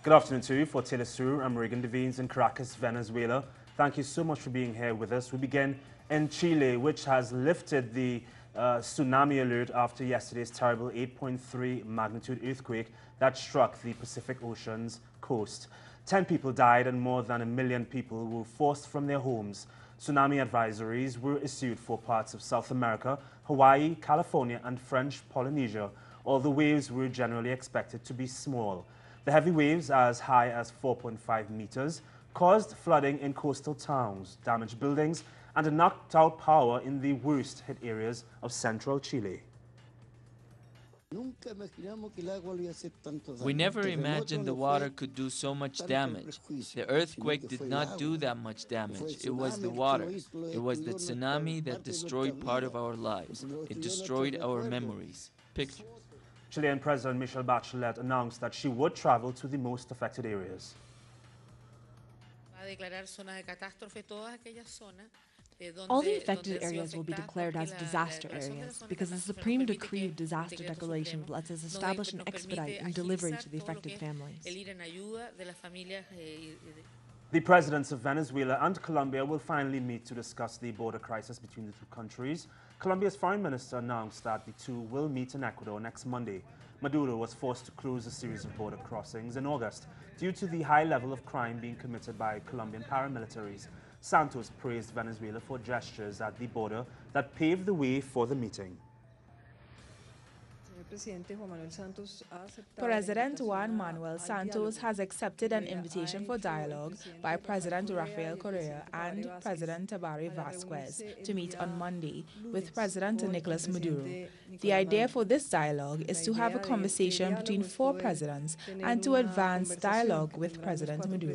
Good afternoon to you. For Telesur, I'm Regan Devines in Caracas, Venezuela. Thank you so much for being here with us. We begin in Chile, which has lifted the tsunami alert after yesterday's terrible 8.3 magnitude earthquake that struck the Pacific Ocean's coast. 10 people died and more than 1 million people were forced from their homes. Tsunami advisories were issued for parts of South America, Hawaii, California, and French Polynesia, although waves were generally expected to be small. The heavy waves, as high as 4.5 meters, caused flooding in coastal towns, damaged buildings, and knocked out power in the worst-hit areas of central Chile. We never imagined the water could do so much damage. The earthquake did not do that much damage. It was the water. It was the tsunami that destroyed part of our lives. It destroyed our memories. Pictures. Chilean President Michelle Bachelet announced that she would travel to the most affected areas. All the affected areas will be declared as disaster areas because the Supreme Decree of Disaster Declaration lets us establish and expedite in delivery to the affected families. The presidents of Venezuela and Colombia will finally meet to discuss the border crisis between the two countries. Colombia's foreign minister announced that the two will meet in Ecuador next Monday. Maduro was forced to close a series of border crossings in August due to the high level of crime being committed by Colombian paramilitaries. Santos praised Venezuela for gestures at the border that paved the way for the meeting. President Juan Manuel Santos has accepted an invitation for dialogue by President Rafael Correa and President Tabari Vasquez to meet on Monday with President Nicolas Maduro. The idea for this dialogue is to have a conversation between four presidents and to advance dialogue with President Maduro.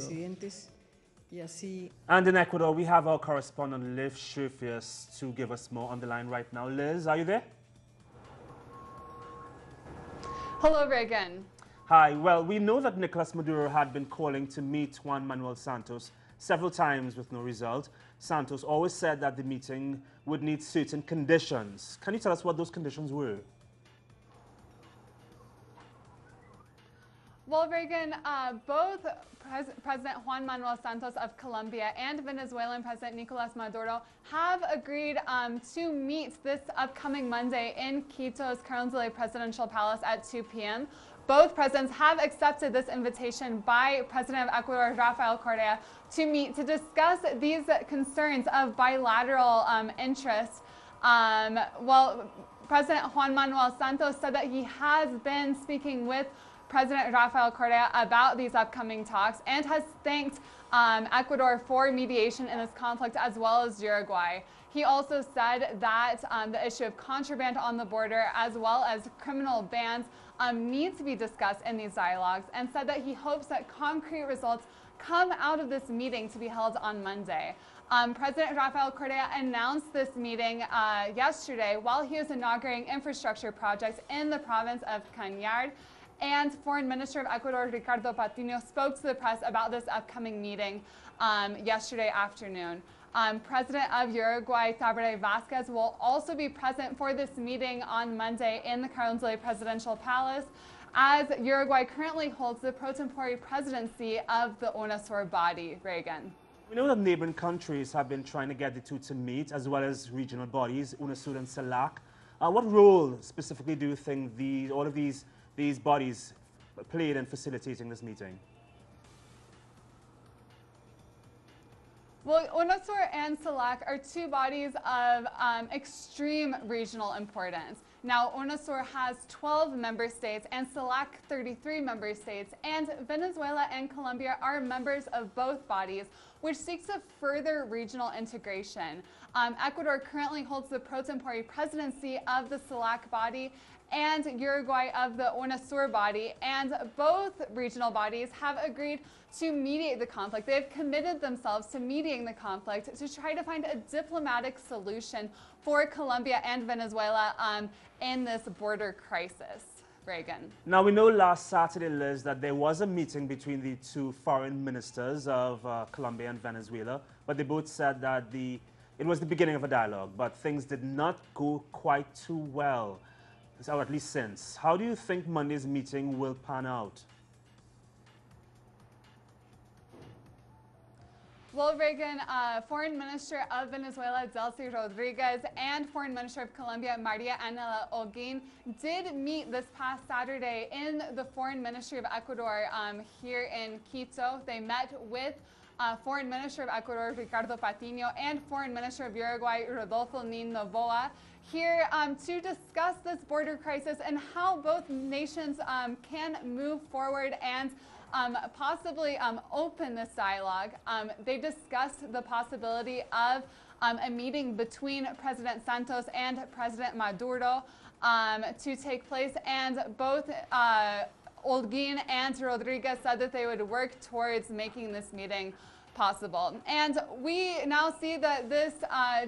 And in Ecuador, we have our correspondent Liv Scherfius to give us more on the line right now. Liz, are you there? Hello, Reagan. Hi. Well, we know that Nicolas Maduro had been calling to meet Juan Manuel Santos several times with no result. Santos always said that the meeting would need certain conditions. Can you tell us what those conditions were? Well, Reagan, both President Juan Manuel Santos of Colombia and Venezuelan President Nicolas Maduro have agreed to meet this upcoming Monday in Quito's Carondelet Presidential Palace at 2 p.m. Both presidents have accepted this invitation by President of Ecuador, Rafael Correa, to meet to discuss these concerns of bilateral interests. Well, President Juan Manuel Santos said that he has been speaking with President Rafael Correa about these upcoming talks and has thanked Ecuador for mediation in this conflict, as well as Uruguay. He also said that the issue of contraband on the border, as well as criminal bans, need to be discussed in these dialogues, and said that he hopes that concrete results come out of this meeting to be held on Monday. President Rafael Correa announced this meeting yesterday while he was inaugurating infrastructure projects in the province of Cañar. And Foreign Minister of Ecuador, Ricardo Patiño, spoke to the press about this upcoming meeting yesterday afternoon. President of Uruguay, Tabari Vasquez, will also be present for this meeting on Monday in the Carondelet Presidential Palace, as Uruguay currently holds the pro tempore presidency of the UNASUR body. Reagan. We know that neighboring countries have been trying to get the two to meet, as well as regional bodies, UNASUR and CELAC. What role specifically do you think all of these bodies played in facilitating this meeting? Well, UNASUR and CELAC are two bodies of extreme regional importance. Now, UNASUR has 12 member states and CELAC 33 member states, and Venezuela and Colombia are members of both bodies, which seeks to further regional integration. Ecuador currently holds the pro tempore presidency of the CELAC body and Uruguay of the UNASUR body, and both regional bodies have agreed to mediate the conflict. They have committed themselves to mediating the conflict to try to find a diplomatic solution for Colombia and Venezuela in this border crisis. Reagan. Now, we know last Saturday, Liz, that there was a meeting between the two foreign ministers of Colombia and Venezuela, but they both said that it was the beginning of a dialogue, but things did not go quite too well. Or at least since. How do you think Monday's meeting will pan out? Well, Reagan, Foreign Minister of Venezuela, Delcy Rodriguez, and Foreign Minister of Colombia, Maria Ana Holguin, did meet this past Saturday in the Foreign Ministry of Ecuador here in Quito. They met with Foreign Minister of Ecuador, Ricardo Patiño, and Foreign Minister of Uruguay, Rodolfo Nin Novoa, here to discuss this border crisis and how both nations can move forward and possibly open this dialogue. They discussed the possibility of a meeting between President Santos and President Maduro to take place, and both Holguin and Rodriguez said that they would work towards making this meeting possible. And we now see that this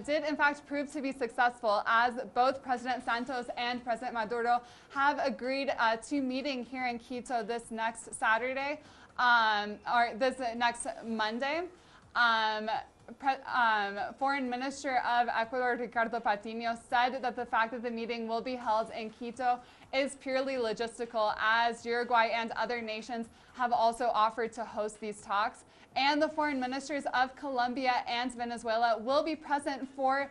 did in fact prove to be successful, as both President Santos and President Maduro have agreed to meeting here in Quito this next Saturday, or this next Monday. Foreign Minister of Ecuador, Ricardo Patiño, said that the fact that the meeting will be held in Quito is purely logistical, as Uruguay and other nations have also offered to host these talks. And the foreign ministers of Colombia and Venezuela will be present for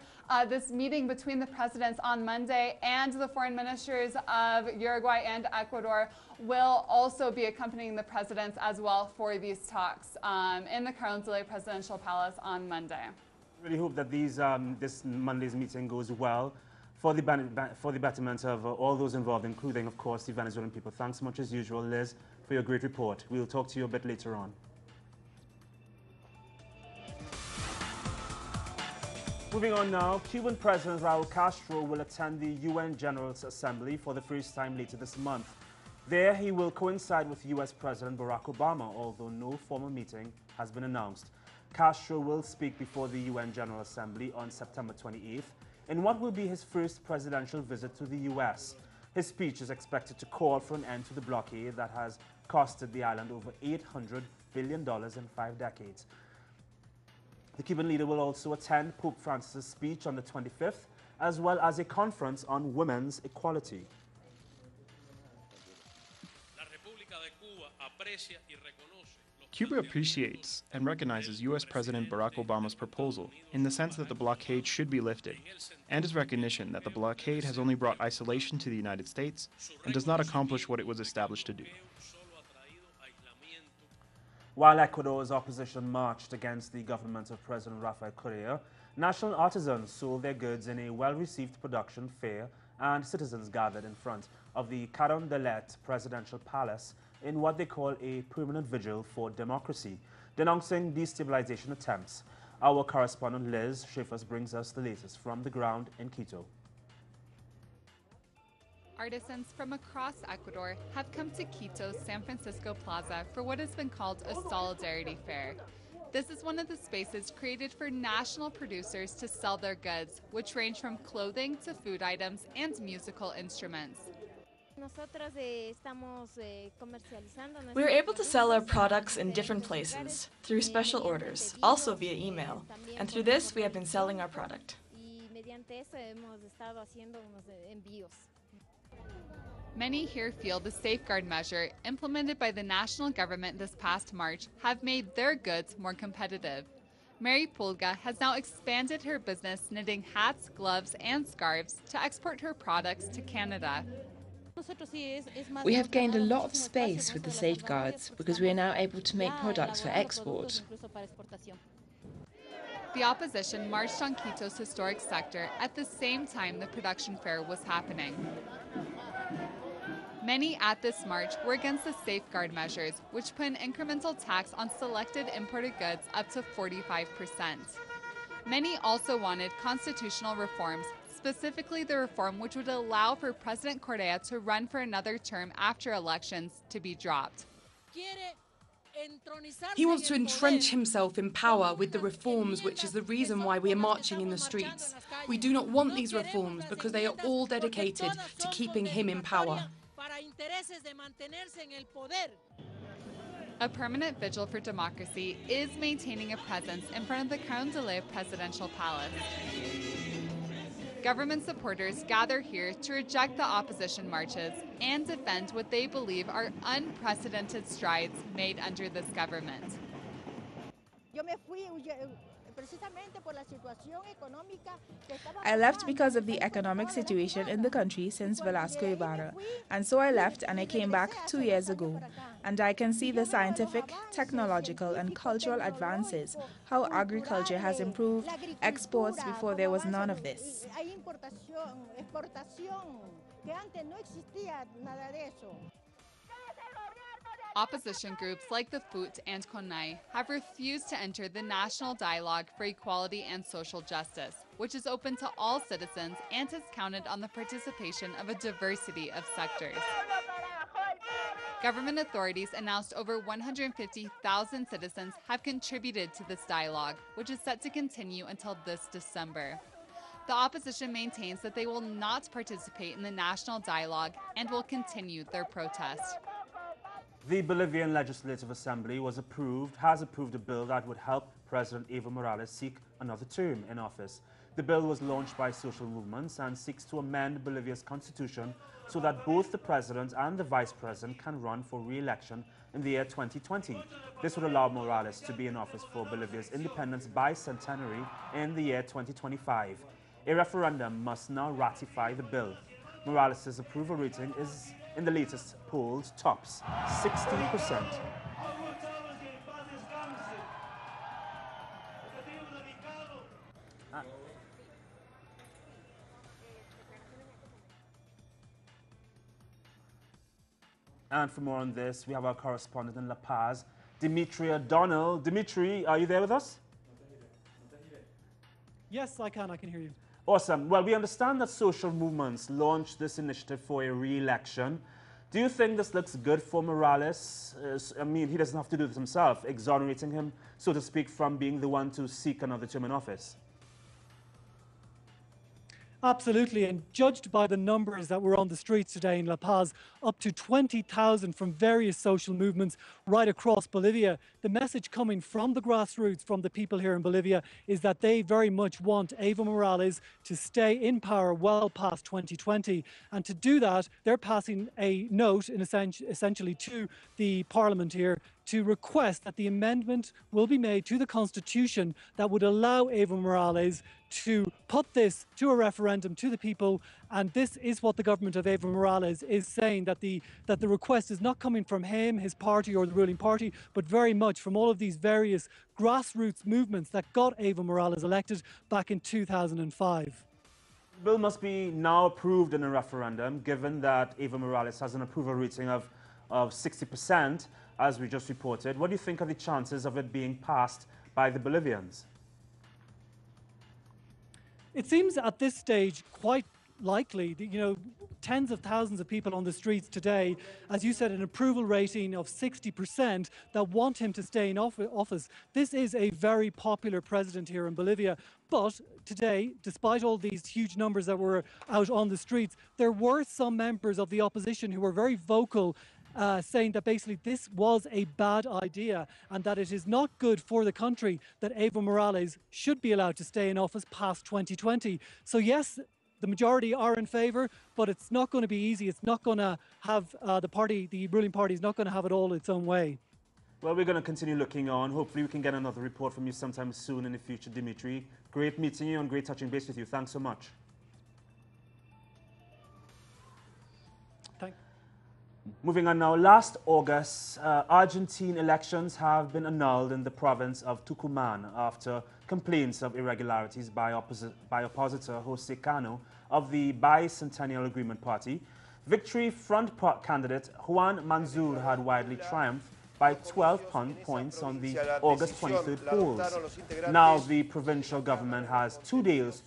this meeting between the presidents on Monday, and the foreign ministers of Uruguay and Ecuador will also be accompanying the presidents as well for these talks in the Carondelet Presidential Palace on Monday. I really hope that this Monday's meeting goes well for the betterment of all those involved, including, of course, the Venezuelan people. Thanks so much as usual, Liz, for your great report. We'll talk to you a bit later on. Moving on now, Cuban President Raul Castro will attend the UN General Assembly for the first time later this month. There, he will coincide with US President Barack Obama, although no formal meeting has been announced. Castro will speak before the UN General Assembly on September 28th in what will be his first presidential visit to the US. His speech is expected to call for an end to the blockade that has costed the island over $800 billion in 5 decades. The Cuban leader will also attend Pope Francis' speech on the 25th, as well as a conference on women's equality. Cuba appreciates and recognizes U.S. President Barack Obama's proposal in the sense that the blockade should be lifted, and his recognition that the blockade has only brought isolation to the United States and does not accomplish what it was established to do. While Ecuador's opposition marched against the government of President Rafael Correa, national artisans sold their goods in a well-received production fair, and citizens gathered in front of the Carondelet Presidential Palace in what they call a permanent vigil for democracy, denouncing destabilization attempts. Our correspondent Liz Schaefers brings us the latest from the ground in Quito. Artisans from across Ecuador have come to Quito's San Francisco Plaza for what has been called a solidarity fair. This is one of the spaces created for national producers to sell their goods, which range from clothing to food items and musical instruments. We are able to sell our products in different places, through special orders, also via email, and through this we have been selling our product. Many here feel the safeguard measure implemented by the national government this past March have made their goods more competitive. Mary Pulga has now expanded her business knitting hats, gloves, and scarves to export her products to Canada. We have gained a lot of space with the safeguards because we are now able to make products for export. The opposition marched on Quito's historic sector at the same time the production fair was happening. Many at this march were against the safeguard measures, which put an incremental tax on selected imported goods up to 45%. Many also wanted constitutional reforms, specifically the reform which would allow for President Correa to run for another term after elections to be dropped. He wants to entrench himself in power with the reforms, which is the reason why we are marching in the streets. We do not want these reforms because they are all dedicated to keeping him in power. A permanent vigil for democracy is maintaining a presence in front of the Carondelet Presidential Palace. Government supporters gather here to reject the opposition marches and defend what they believe are unprecedented strides made under this government. I left because of the economic situation in the country since Velasco Ibarra, and so I left and I came back 2 years ago. And I can see the scientific, technological, and cultural advances, how agriculture has improved, exports before there was none of this. Opposition groups like the FUT and CONAI have refused to enter the National Dialogue for Equality and Social Justice, which is open to all citizens and has counted on the participation of a diversity of sectors. Government authorities announced over 150,000 citizens have contributed to this dialogue, which is set to continue until this December. The opposition maintains that they will not participate in the national dialogue and will continue their protest. The Bolivian Legislative Assembly has approved a bill that would help President Evo Morales seek another term in office. The bill was launched by social movements and seeks to amend Bolivia's constitution so that both the president and the vice president can run for re-election in the year 2020. This would allow Morales to be in office for Bolivia's independence bicentenary in the year 2025. A referendum must now ratify the bill. Morales' approval rating is, in the latest polls, tops 60%. And for more on this, we have our correspondent in La Paz, Dimitri O'Donnell. Dimitri, are you there with us? Yes, I can hear you. Awesome. Well, we understand that social movements launched this initiative for a re-election. Do you think this looks good for Morales? I mean, he doesn't have to do this himself, exonerating him, so to speak, from being the one to seek another term in office. Absolutely, and judged by the numbers that were on the streets today in La Paz, up to 20,000 from various social movements right across Bolivia, the message coming from the grassroots, from the people here in Bolivia, is that they very much want Evo Morales to stay in power well past 2020. And to do that, they're passing a note, essentially, to the parliament here to request that the amendment will be made to the Constitution that would allow Evo Morales to put this to a referendum to the people. And this is what the government of Evo Morales is saying, that the request is not coming from him, his party or the ruling party, but very much from all of these various grassroots movements that got Evo Morales elected back in 2005. The bill must be now approved in a referendum, given that Evo Morales has an approval rating of 60%, as we just reported. What do you think are the chances of it being passed by the Bolivians? It seems at this stage quite likely that, tens of thousands of people on the streets today, as you said, an approval rating of 60% that want him to stay in office. This is a very popular president here in Bolivia. But today, despite all these huge numbers that were out on the streets, there were some members of the opposition who were very vocal, saying that basically this was a bad idea and that it is not good for the country that Evo Morales should be allowed to stay in office past 2020. So yes, the majority are in favour, but it's not going to be easy. It's not going to have the ruling party is not going to have it all its own way. Well, we're going to continue looking on. Hopefully we can get another report from you sometime soon in the future, Dimitri. Great meeting you and great touching base with you. Thanks so much. Moving on now, last August, Argentine elections have been annulled in the province of Tucumán after complaints of irregularities by oppositor José Cano of the Bicentennial Agreement Party. Victory Front candidate Juan Manzur had widely triumphed by 12 points on the August 23rd polls. Now the provincial government has 2 days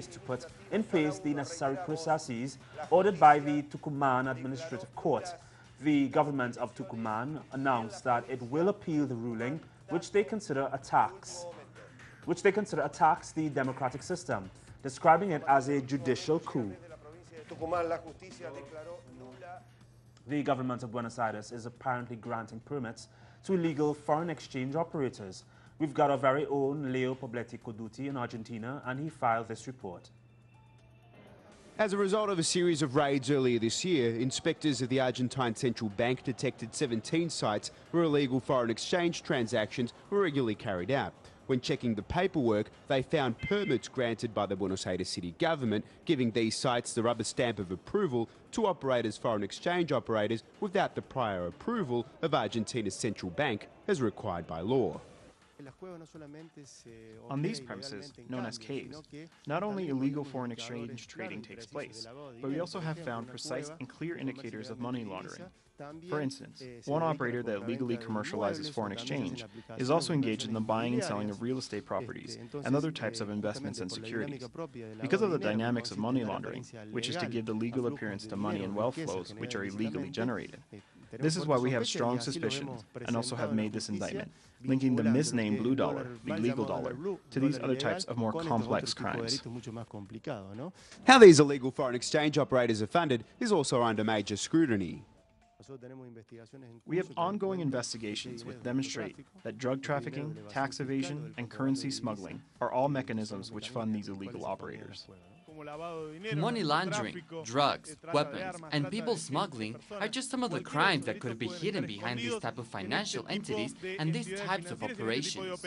to put in place the necessary processes ordered by the Tucumán Administrative Court. The government of Tucumán announced that it will appeal the ruling, which they consider attacks the democratic system, describing it as a judicial coup. The government of Buenos Aires is apparently granting permits to illegal foreign exchange operators. We've got our very own Leo Poblete Coduti in Argentina, and he filed this report. As a result of a series of raids earlier this year, inspectors of the Argentine Central Bank detected 17 sites where illegal foreign exchange transactions were regularly carried out. When checking the paperwork, they found permits granted by the Buenos Aires city government, giving these sites the rubber stamp of approval to operate as foreign exchange operators without the prior approval of Argentina's central bank as required by law. On these premises, known as Paves, not only illegal foreign exchange trading takes place, but we also have found precise and clear indicators of money laundering. For instance, one operator that legally commercializes foreign exchange is also engaged in the buying and selling of real estate properties and other types of investments and securities. Because of the dynamics of money laundering, which is to give the legal appearance to money and wealth flows which are illegally generated. This is why we have strong suspicions and also have made this indictment, linking the misnamed blue dollar, the illegal dollar, to these other types of more complex crimes. How these illegal foreign exchange operators are funded is also under major scrutiny. We have ongoing investigations which demonstrate that drug trafficking, tax evasion, and currency smuggling are all mechanisms which fund these illegal operators. Money laundering, drugs, weapons, and people smuggling are just some of the crimes that could be hidden behind these type of financial entities and these types of operations.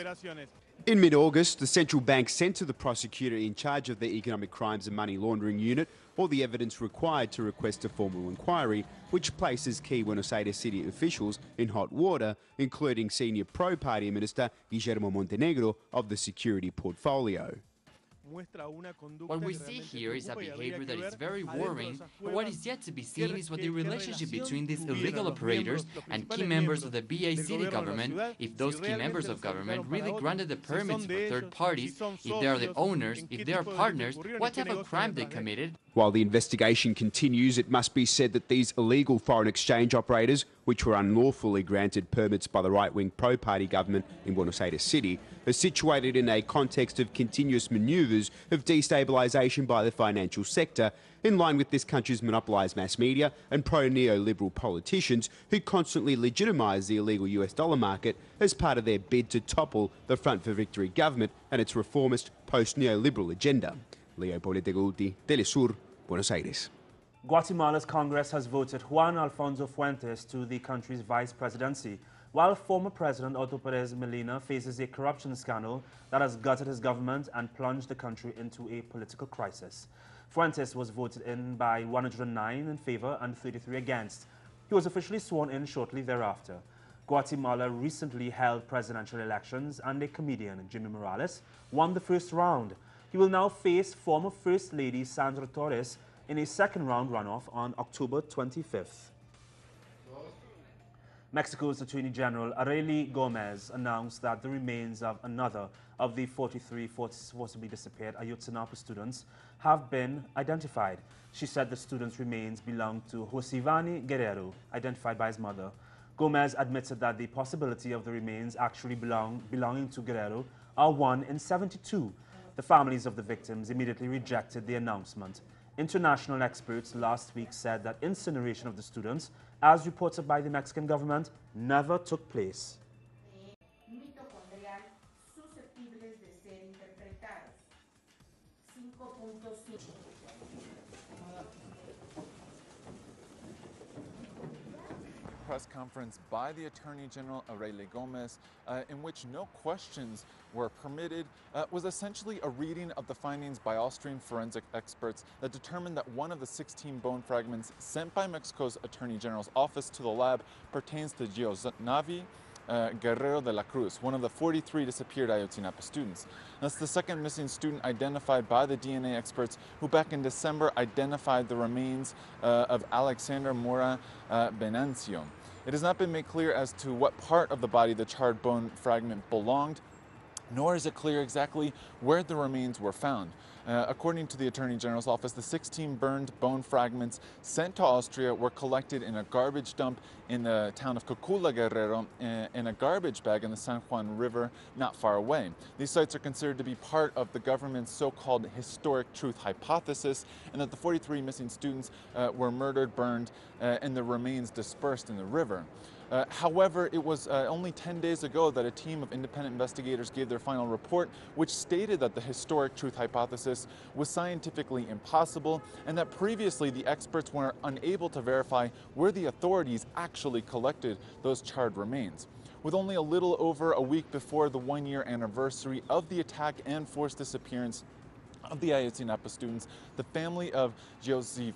In mid-August, the central bank sent to the prosecutor in charge of the Economic Crimes and Money Laundering Unit all the evidence required to request a formal inquiry, which places key Buenos Aires city officials in hot water, including senior pro-party minister Guillermo Montenegro of the security portfolio. What we see here is a behavior that is very worrying, but what is yet to be seen is what the relationship between these illegal operators and key members of the BA city government, if those key members of government really granted the permits for third parties, if they are the owners, if they are partners, what type of crime they committed. While the investigation continues, it must be said that these illegal foreign exchange operators, which were unlawfully granted permits by the right-wing pro-party government in Buenos Aires City, are situated in a context of continuous manoeuvres of destabilisation by the financial sector, in line with this country's monopolised mass media and pro-neoliberal politicians who constantly legitimise the illegal US dollar market as part of their bid to topple the Front for Victory government and its reformist post-neoliberal agenda. Leo Politeguti, Telesur, Buenos Aires. Guatemala's Congress has voted Juan Alfonso Fuentes to the country's vice presidency, while former President Otto Pérez Molina faces a corruption scandal that has gutted his government and plunged the country into a political crisis. Fuentes was voted in by 109 in favor and 33 against. He was officially sworn in shortly thereafter. Guatemala recently held presidential elections, and a comedian, Jimmy Morales, won the first round. He will now face former First Lady Sandra Torres in a second-round runoff on October 25th. Mexico's Attorney General Arely Gomez announced that the remains of another of the 43 forcibly disappeared Ayotzinapa students have been identified. She said the students' remains belong to Josivani Guerrero, identified by his mother. Gomez admitted that the possibility of the remains actually belonging to Guerrero are 1 in 72. The families of the victims immediately rejected the announcement. International experts last week said that incineration of the students, as reported by the Mexican government, never took place. Press conference by the Attorney General Arely Gomez, in which no questions were permitted, was essentially a reading of the findings by Austrian forensic experts that determined that one of the 16 bone fragments sent by Mexico's Attorney General's office to the lab pertains to Josivani Guerrero de la Cruz, one of the 43 disappeared Ayotzinapa students. That's the second missing student identified by the DNA experts who back in December identified the remains of Alexander Mora Benancio. It has not been made clear as to what part of the body the charred bone fragment belonged, nor is it clear exactly where the remains were found. According to the Attorney General's office, the 16 burned bone fragments sent to Austria were collected in a garbage dump in the town of Cocula Guerrero in a garbage bag in the San Juan River not far away. These sites are considered to be part of the government's so-called historic truth hypothesis, and that the 43 missing students were murdered, burned, and the remains dispersed in the river. However, it was only 10 days ago that a team of independent investigators gave their final report, which stated that the historic truth hypothesis was scientifically impossible and that previously the experts were unable to verify where the authorities actually collected those charred remains. With only a little over a week before the one-year anniversary of the attack and forced disappearance of the Ayotzinapa students, the family of Joseph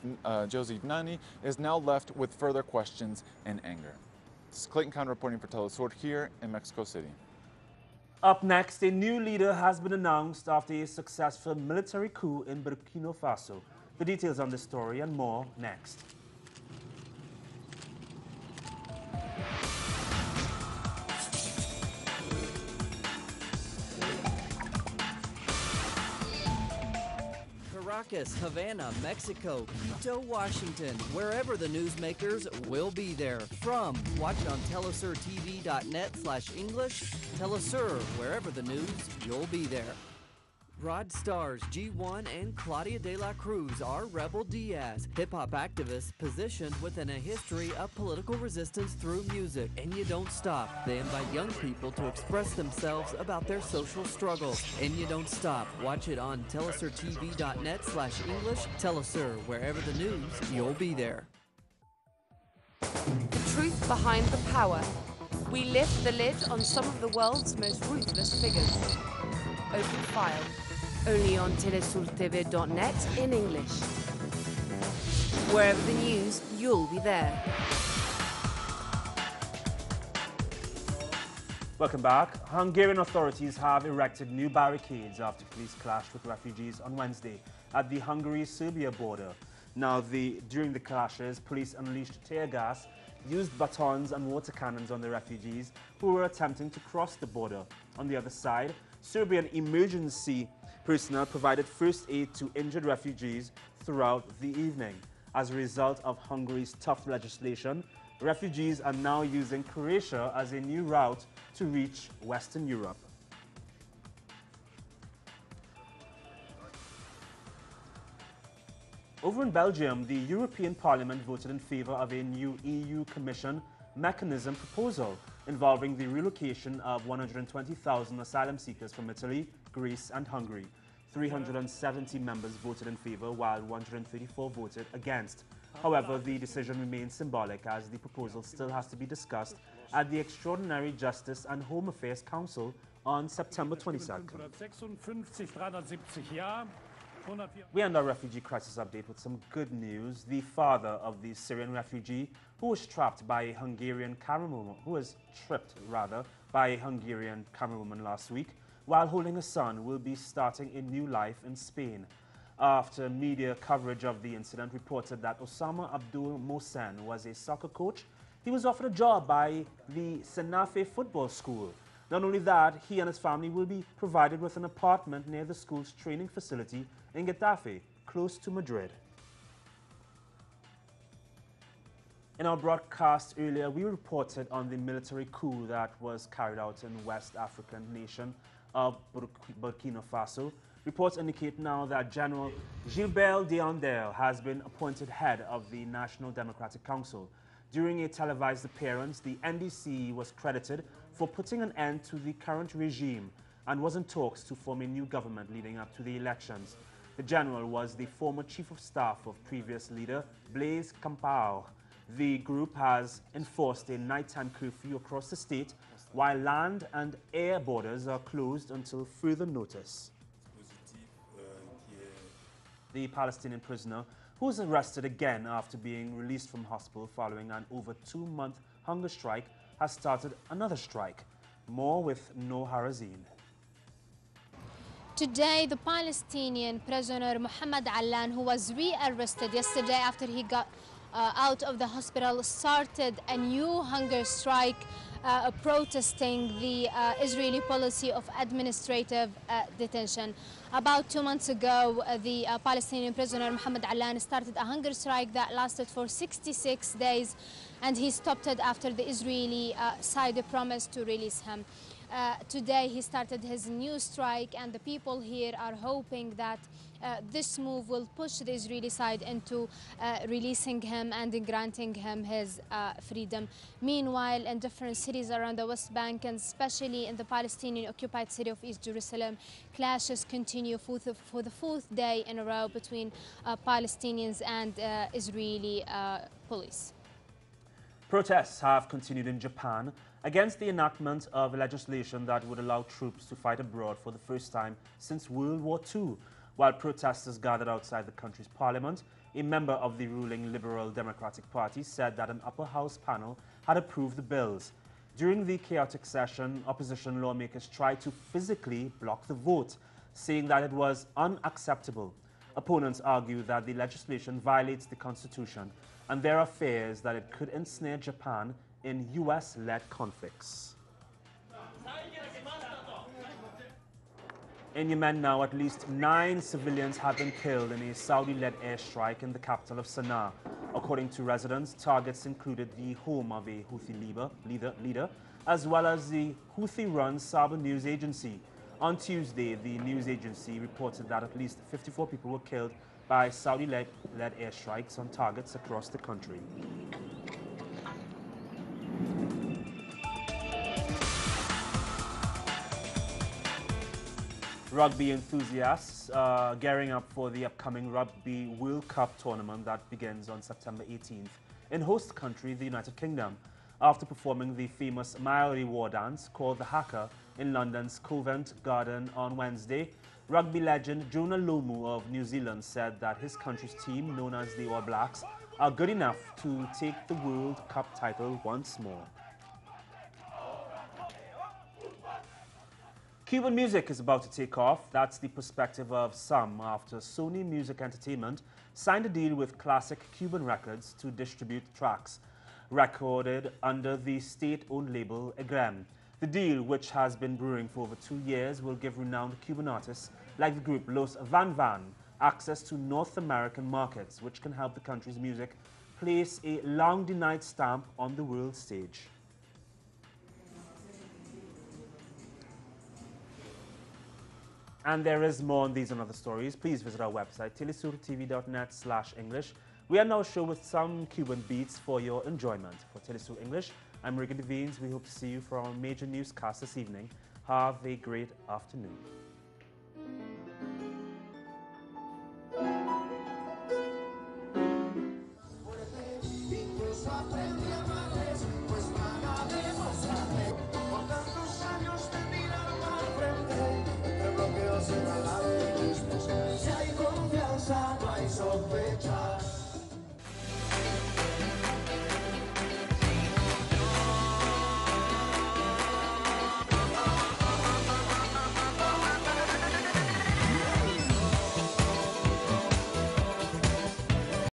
is now left with further questions and anger. This is Clayton Khan reporting for Telesur here in Mexico City. Up next, a new leader has been announced after a successful military coup in Burkina Faso. The details on this story and more next. Caracas, Havana, Mexico, Quito, Washington. Wherever the newsmakers will be there. Watch it on telesurtv.net/English. Telesur, wherever the news, you'll be there. Broad stars G1 and Claudia de la Cruz are Rebel Diaz, hip-hop activists positioned within a history of political resistance through music. And you don't stop. They invite young people to express themselves about their social struggles. And you don't stop. Watch it on telesurtv.net/English. Telesur, wherever the news, you'll be there. The truth behind the power. We lift the lid on some of the world's most ruthless figures. Open file. Only on telesurtv.net in English. Wherever the news, you'll be there. Welcome back. Hungarian authorities have erected new barricades after police clashed with refugees on Wednesday at the Hungary-Serbia border. Now, during the clashes, police unleashed tear gas, used batons and water cannons on the refugees who were attempting to cross the border. On the other side, Serbian emergency personnel provided first aid to injured refugees throughout the evening. As a result of Hungary's tough legislation, refugees are now using Croatia as a new route to reach Western Europe. Over in Belgium, the European Parliament voted in favor of a new EU Commission mechanism proposal involving the relocation of 120,000 asylum seekers from Italy, Greece and Hungary. 370 members voted in favor, while 134 voted against. However, the decision remains symbolic as the proposal still has to be discussed at the Extraordinary Justice and Home Affairs Council on September 22nd. We end our refugee crisis update with some good news. The father of the Syrian refugee who was trapped by a Hungarian camerawoman, by a Hungarian camerawoman last week while holding a son, will be starting a new life in Spain. After media coverage of the incident reported that Osama Abdul Mohsen was a soccer coach, he was offered a job by the Senafe football school. Not only that, he and his family will be provided with an apartment near the school's training facility in Getafe, close to Madrid. In our broadcast earlier, we reported on the military coup that was carried out in West African nation of Burkina Faso. Reports indicate now that General Gilbert Diendere has been appointed head of the National Democratic Council. During a televised appearance, the NDC was credited for putting an end to the current regime and was in talks to form a new government leading up to the elections. The general was the former chief of staff of previous leader Blaise Compaoré. The group has enforced a nighttime curfew across the state, while land and air borders are closed until further notice. The Palestinian prisoner, who was arrested again after being released from hospital following an over 2-month hunger strike, has started another strike. More with Noor Harazin. Today, the Palestinian prisoner Mohammed Allan, who was re-arrested yesterday after he got out of the hospital, started a new hunger strike protesting the Israeli policy of administrative detention. About 2 months ago, the Palestinian prisoner Mohammed Allan started a hunger strike that lasted for 66 days, and he stopped it after the Israeli side promised to release him. Today he started his new strike, and the people here are hoping that this move will push the Israeli side into releasing him and in granting him his freedom. Meanwhile, in different cities around the West Bank, and especially in the Palestinian-occupied city of East Jerusalem, clashes continue for the fourth day in a row between Palestinians and Israeli police. Protests have continued in Japan against the enactment of legislation that would allow troops to fight abroad for the first time since World War II. While protesters gathered outside the country's parliament, a member of the ruling Liberal Democratic Party said that an upper house panel had approved the bills. During the chaotic session, opposition lawmakers tried to physically block the vote, saying that it was unacceptable. Opponents argue that the legislation violates the Constitution, and there are fears that it could ensnare Japan in US-led conflicts. In Yemen now, at least 9 civilians have been killed in a Saudi-led airstrike in the capital of Sana'a. According to residents, targets included the home of a Houthi leader, as well as the Houthi-run Saba news agency. On Tuesday, the news agency reported that at least 54 people were killed by Saudi-led airstrikes on targets across the country. Rugby enthusiasts are gearing up for the upcoming Rugby World Cup tournament that begins on September 18th in host country, the United Kingdom, after performing the famous Maori war dance called the Haka in London's Covent Garden on Wednesday. Rugby legend Jonah Lomu of New Zealand said that his country's team, known as the All Blacks, are good enough to take the World Cup title once more. Cuban music is about to take off. That's the perspective of some after Sony Music Entertainment signed a deal with Classic Cuban Records to distribute tracks recorded under the state-owned label EGREM. The deal, which has been brewing for over 2 years, will give renowned Cuban artists like the group Los Van Van access to North American markets, which can help the country's music place a long-denied stamp on the world stage. And there is more on these and other stories. Please visit our website, telesurtv.net/English. We are now show with some Cuban beats for your enjoyment. For Telesur English, I'm Regan Devines. We hope to see you for our major newscast this evening. Have a great afternoon.